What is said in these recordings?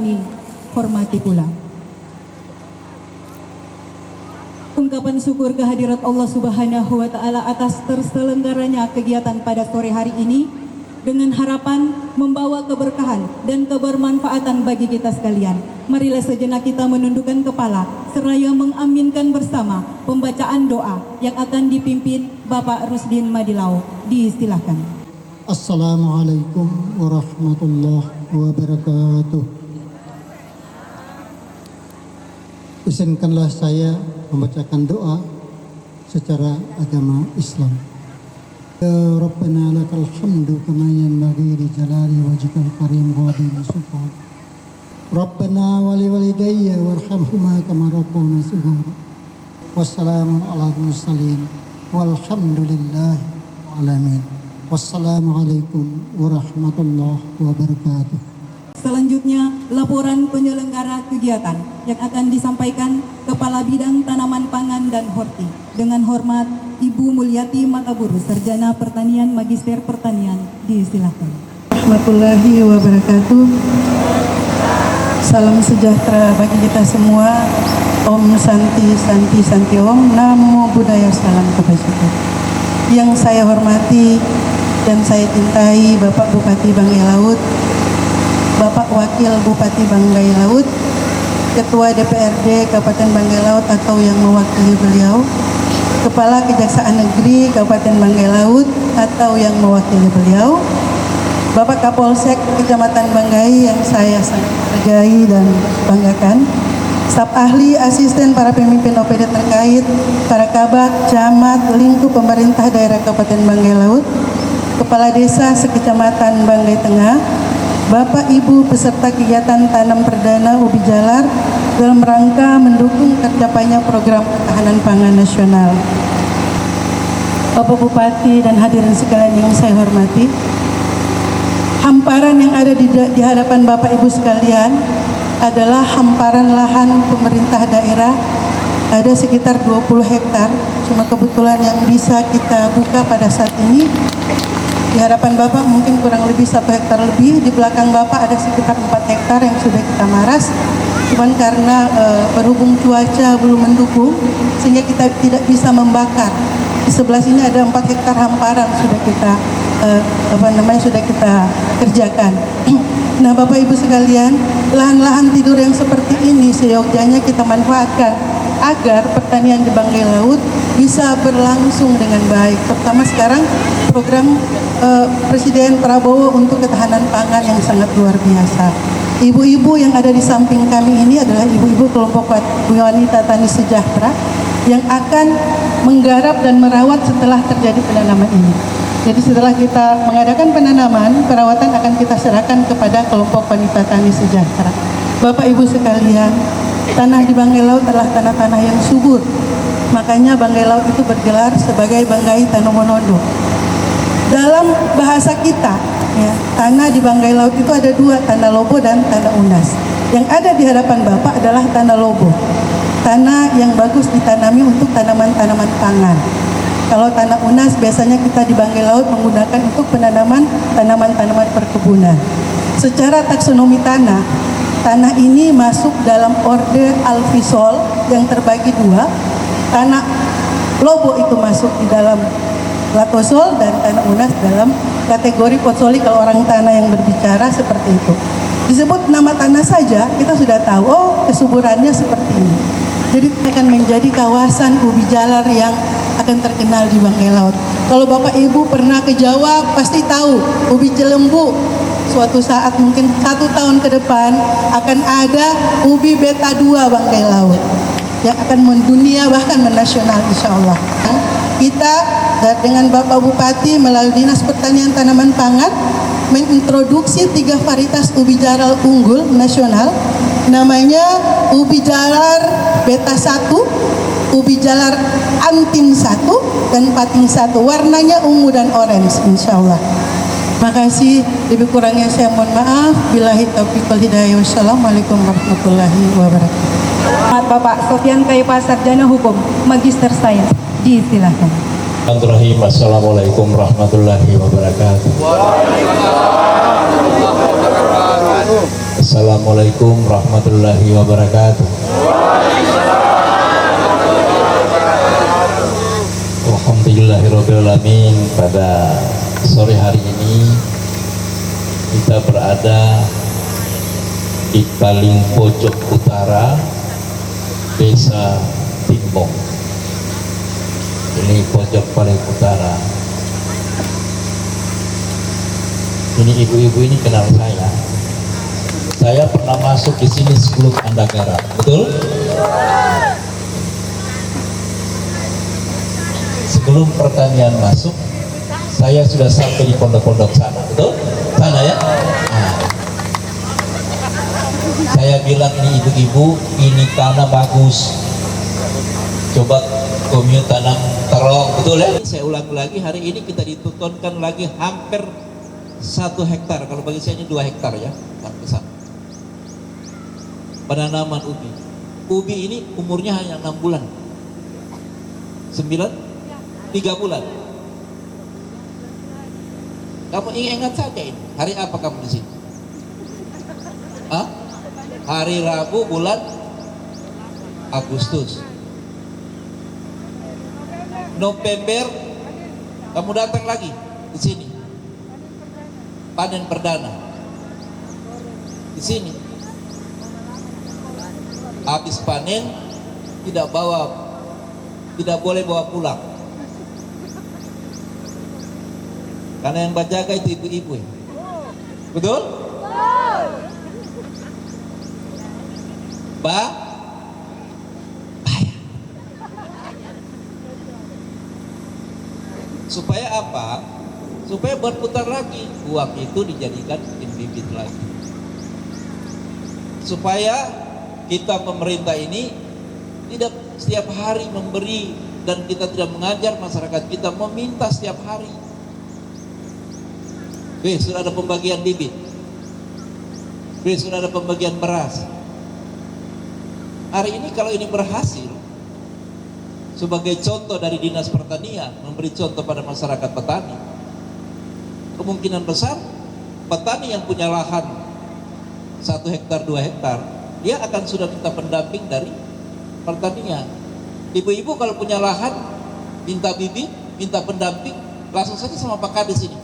kami hormati pula. Ungkapan syukur kehadirat Allah Subhanahu wa Ta'ala atas terselenggaranya kegiatan pada sore hari ini dengan harapan membawa keberkahan dan kebermanfaatan bagi kita sekalian. Marilah sejenak kita menundukkan kepala seraya mengaminkan bersama pembacaan doa yang akan dipimpin Bapak Rusdin Madilau. Diistilahkan. Assalamualaikum warahmatullahi wabarakatuh. Izinkanlah saya membacakan doa secara agama Islam. Ya Rabbana lakal hamdu kama yanbaghi li jalali wajhikal karim wa adhimi sultan. Rabbana wa li walidayya warhamhuma kama rabbuna shighara. Wassalamu ala mursalin walhamdulillahi alamin. Wassalamualaikum warahmatullahi wabarakatuh. Selanjutnya, laporan penyelenggara kegiatan yang akan disampaikan Kepala Bidang Tanaman Pangan dan Horti. Dengan hormat, Ibu Mulyati Mataburu, Sarjana Pertanian, Magister Pertanian, diistilahkan. Warahmatullahi wabarakatuh. Salam sejahtera bagi kita semua. Om Santi Santi Santi Om. Namo Buddhaya, salam kebajikan. Yang saya hormati dan saya cintai Bapak Bupati Banggai Laut, Bapak Wakil Bupati Banggai Laut, Ketua DPRD Kabupaten Banggai Laut atau yang mewakili beliau, Kepala Kejaksaan Negeri Kabupaten Banggai Laut atau yang mewakili beliau, Bapak Kapolsek Kecamatan Banggai yang saya sangat hargai dan banggakan, staf ahli, asisten para pemimpin OPD terkait, para kabak, camat, lingkup pemerintah daerah Kabupaten Banggai Laut, Kepala Desa sekecamatan Banggai Tengah, Bapak Ibu peserta kegiatan tanam perdana ubi jalar dalam rangka mendukung tercapainya program ketahanan pangan nasional. Bapak Bupati dan hadirin sekalian yang saya hormati, hamparan yang ada di hadapan Bapak Ibu sekalian adalah hamparan lahan pemerintah daerah, ada sekitar 20 hektar, cuma kebetulan yang bisa kita buka pada saat ini. Di hadapan Bapak mungkin kurang lebih 1 hektar lebih, di belakang Bapak ada sekitar 4 hektar yang sudah kita maras. Cuman karena berhubung cuaca belum mendukung sehingga kita tidak bisa membakar. Di sebelah sini ada 4 hektar hamparan sudah kita sudah kita kerjakan. Nah, Bapak Ibu sekalian, lahan-lahan tidur yang seperti ini seyogyanya kita manfaatkan agar pertanian di Banggai Laut bisa berlangsung dengan baik. Terutama sekarang program Presiden Prabowo untuk ketahanan pangan yang sangat luar biasa. Ibu-ibu yang ada di samping kami ini adalah ibu-ibu kelompok wanita tani sejahtera yang akan menggarap dan merawat setelah terjadi penanaman ini. Jadi setelah kita mengadakan penanaman, perawatan akan kita serahkan kepada kelompok wanita tani sejahtera. Bapak Ibu sekalian, tanah di Banggai Laut adalah tanah-tanah yang subur. Makanya Banggai Laut itu bergelar sebagai Banggai Tanomonondo. Dalam bahasa kita, ya, tanah di Banggai Laut itu ada 2, tanah lobo dan tanah unas. Yang ada di hadapan Bapak adalah tanah lobo, tanah yang bagus ditanami untuk tanaman-tanaman pangan. Kalau tanah unas biasanya kita di Banggai Laut menggunakan untuk penanaman tanaman-tanaman perkebunan. Secara taksonomi tanah, tanah ini masuk dalam orde alfisol yang terbagi 2. Tanah lobo itu masuk di dalam latosol dan tanah unas dalam kategori potsoli kalau orang tanah yang berbicara seperti itu. Disebut nama tanah saja kita sudah tahu, oh kesuburannya seperti ini. Jadi akan menjadi kawasan ubi jalar yang akan terkenal di Banggai Laut. Kalau Bapak Ibu pernah ke Jawa pasti tahu ubi Cilembu. Suatu saat mungkin 1 tahun ke depan akan ada ubi beta 2 Banggai Laut yang akan mendunia bahkan menasional insya Allah. Kita dengan Bapak Bupati melalui Dinas Pertanian Tanaman Pangan mengintroduksi 3 varietas ubi jalar unggul nasional, namanya ubi jalar beta 1, ubi jalar antin 1, dan pating 1. Warnanya ungu dan orange insya Allah. Makasih, lebih kurangnya saya mohon maaf. Billahi taufiq wal hidayah. Wassalamualaikum warahmatullahi wabarakatuh. Bapak Sofian Kaipa, Sarjana Hukum, Magister Sains, diistilahkan. Bismillahirrahmanirrahim. Assalamualaikum warahmatullahi wabarakatuh. Assalamualaikum warahmatullahi wabarakatuh. Alhamdulillahirrahmanirrahim. Pada sore hari ini kita berada di paling pojok utara Desa Timbong. Ini pojok paling utara. Ini ibu-ibu ini kenal saya. Saya pernah masuk di sini sebelum Anda garap, betul? Sebelum pertanian masuk, saya sudah sampai di pondok-pondok sana, betul? Sana ya? Nah, saya bilang ini ibu-ibu, ini tanah bagus. Coba komune tanam terong, betul ya? Saya ulang lagi, hari ini kita dituntutkan lagi hampir 1 hektar. Kalau bagi saya ini 2 hektar ya, sampai sana. Penanaman ubi. Ubi ini umurnya hanya 6 bulan. 3 bulan. Kamu ingat saja ini. Hari apa kamu di sini? Hah? Hari Rabu bulan Agustus. November kamu datang lagi di sini. Panen perdana. Di sini. Habis panen tidak boleh bawa pulang. Karena yang berjaga itu ibu-ibu. Betul? Bahaya. Supaya apa? Supaya berputar lagi. Uang itu dijadikan bibit lagi. Supaya kita pemerintah ini tidak setiap hari memberi dan kita tidak mengajar masyarakat kita meminta setiap hari. Sudah ada pembagian bibit. Sudah ada pembagian beras. Hari ini kalau ini berhasil sebagai contoh dari Dinas Pertanian memberi contoh pada masyarakat petani, kemungkinan besar petani yang punya lahan 1 hektar 2 hektar dia akan sudah minta pendamping dari pertanian. Ibu-ibu kalau punya lahan minta bibit, minta pendamping, langsung saja sama Pak Kades ini.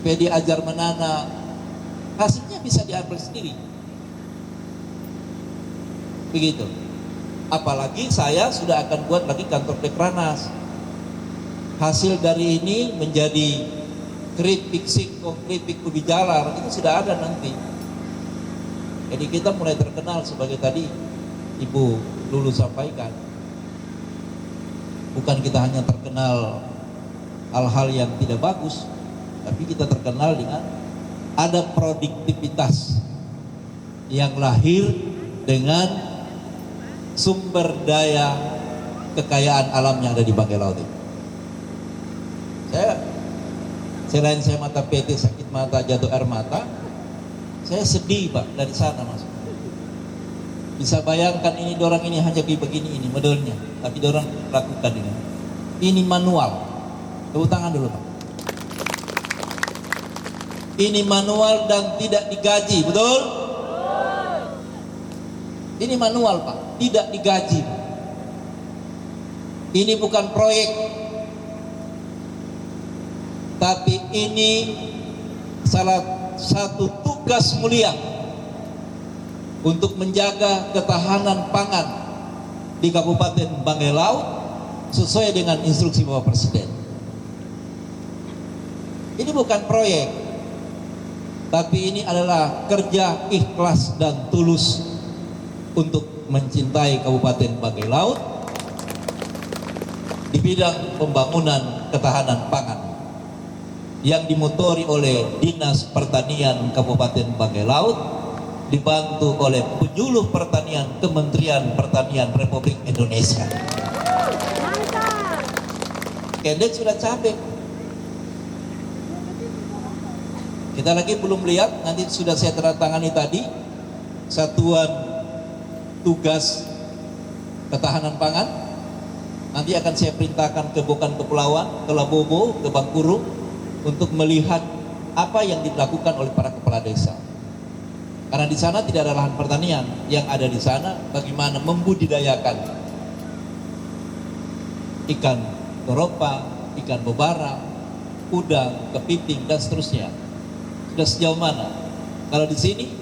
Dia diajar menanam, hasilnya bisa diambil sendiri. Begitu. Apalagi saya sudah akan buat lagi kantor Dekranas. Hasil dari ini menjadi keripik singkong, keripik ubi jalar, itu sudah ada nanti. Jadi kita mulai terkenal sebagai tadi Ibu Lulu sampaikan. Bukan kita hanya terkenal hal-hal yang tidak bagus, tapi kita terkenal dengan ada produktivitas yang lahir dengan sumber daya kekayaan alam yang ada di Banggai Laut ini. Selain saya mata PT sakit mata, jatuh air mata, saya sedih Pak dari sana masuk. Bisa bayangkan ini dorang ini hanya begini ini modelnya, tapi dorang lakukan ini. Ini manual. Tepuk tangan dulu Pak. Ini manual dan tidak digaji, betul? Ini manual Pak, tidak digaji. Ini bukan proyek, tapi ini salah satu tugas mulia untuk menjaga ketahanan pangan di Kabupaten Banggai Laut sesuai dengan instruksi Bapak Presiden. Ini bukan proyek, tapi ini adalah kerja ikhlas dan tulus untuk mencintai Kabupaten Banggai Laut di bidang pembangunan ketahanan pangan yang dimotori oleh Dinas Pertanian Kabupaten Banggai Laut dibantu oleh penyuluh pertanian Kementerian Pertanian Republik Indonesia. Kendek sudah capek. Kita lagi belum lihat, nanti sudah saya tanda-tangani tadi satuan tugas ketahanan pangan. Nanti akan saya perintahkan ke Bokan Kepulauan, ke Labobo, ke Bangkuru untuk melihat apa yang dilakukan oleh para kepala desa. Karena di sana tidak ada lahan pertanian, yang ada di sana bagaimana membudidayakan ikan toropa, ikan bobara, udang, kepiting dan seterusnya. Sudah sejauh mana? Kalau di sini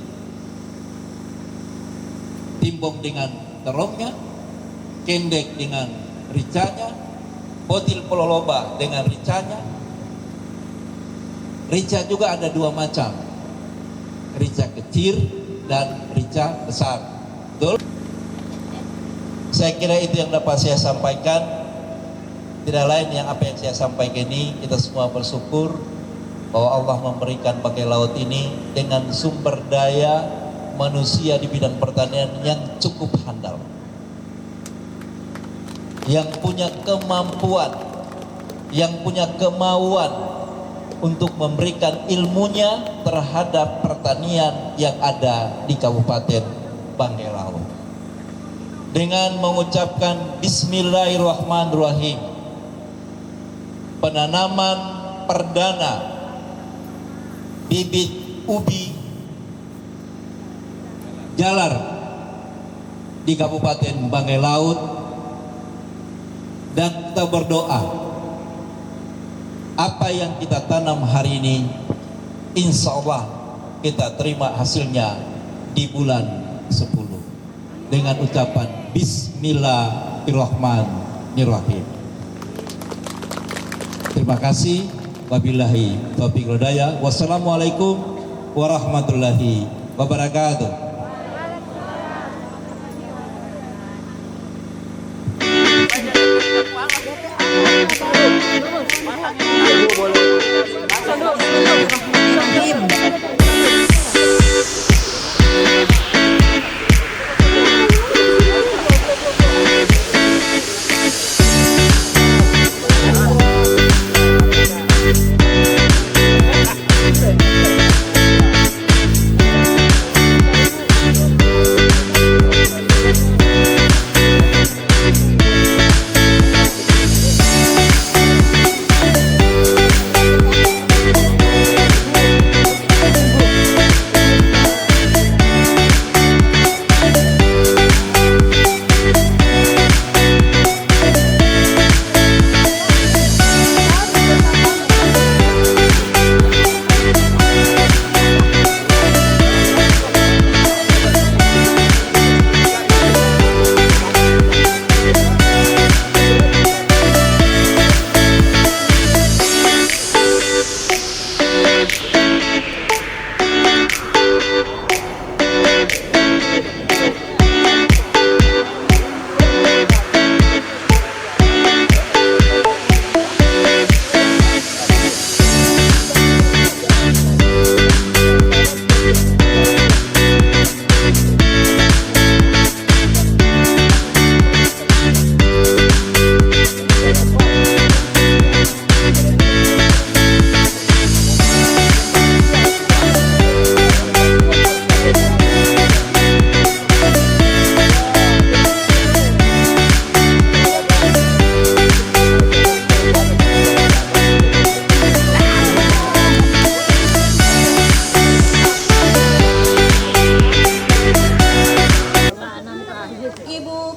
timbong dengan terongnya, kendek dengan ricanya, potil pololoba dengan ricanya. Rica juga ada dua macam, rica kecil dan rica besar. Betul? Saya kira itu yang dapat saya sampaikan. Tidak lain yang apa yang saya sampaikan ini, kita semua bersyukur bahwa Allah memberikan Banggai Laut ini dengan sumber daya manusia di bidang pertanian yang cukup handal, yang punya kemampuan, yang punya kemauan untuk memberikan ilmunya terhadap pertanian yang ada di Kabupaten Banggai Laut. Dengan mengucapkan Bismillahirrahmanirrahim, penanaman perdana bibit ubi jalar di Kabupaten Banggai Laut, dan kita berdoa apa yang kita tanam hari ini insya Allah kita terima hasilnya di bulan 10 dengan ucapan Bismillahirrahmanirrahim. Terima kasih. Wabillahi taufiq wal hidayah. Wassalamualaikum warahmatullahi wabarakatuh.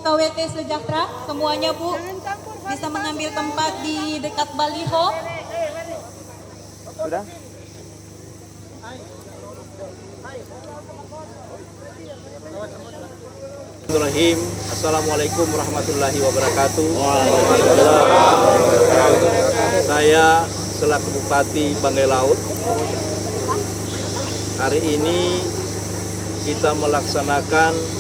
KWT Sejahtera, semuanya Bu bisa mengambil tempat di dekat baliho. Sudah? Bismillahirrahmanirrahim. Assalamualaikum warahmatullahi wabarakatuh. Saya selaku Bupati Banggai Laut, hari ini kita melaksanakan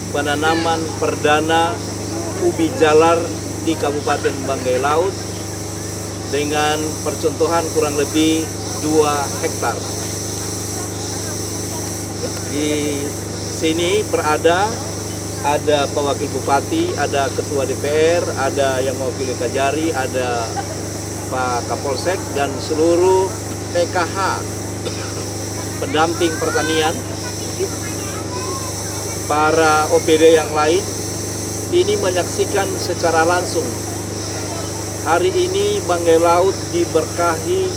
penanaman perdana ubi jalar di Kabupaten Banggai Laut dengan percontohan kurang lebih 2 hektar. Di sini ada pewakil bupati, ada ketua DPR, ada yang mewakili Kajari, ada Pak Kapolsek dan seluruh PKH pendamping pertanian, para OPD yang lain ini menyaksikan secara langsung. Hari ini Banggai Laut diberkahi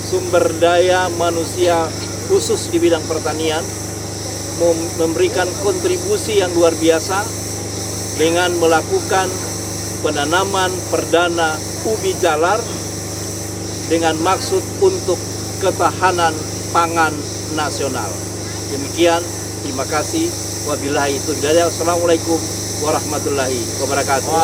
sumber daya manusia khusus di bidang pertanian memberikan kontribusi yang luar biasa dengan melakukan penanaman perdana ubi jalar dengan maksud untuk ketahanan pangan nasional. Demikian, terima kasih. Wabillahi taufiq. Assalamualaikum warahmatullahi wabarakatuh.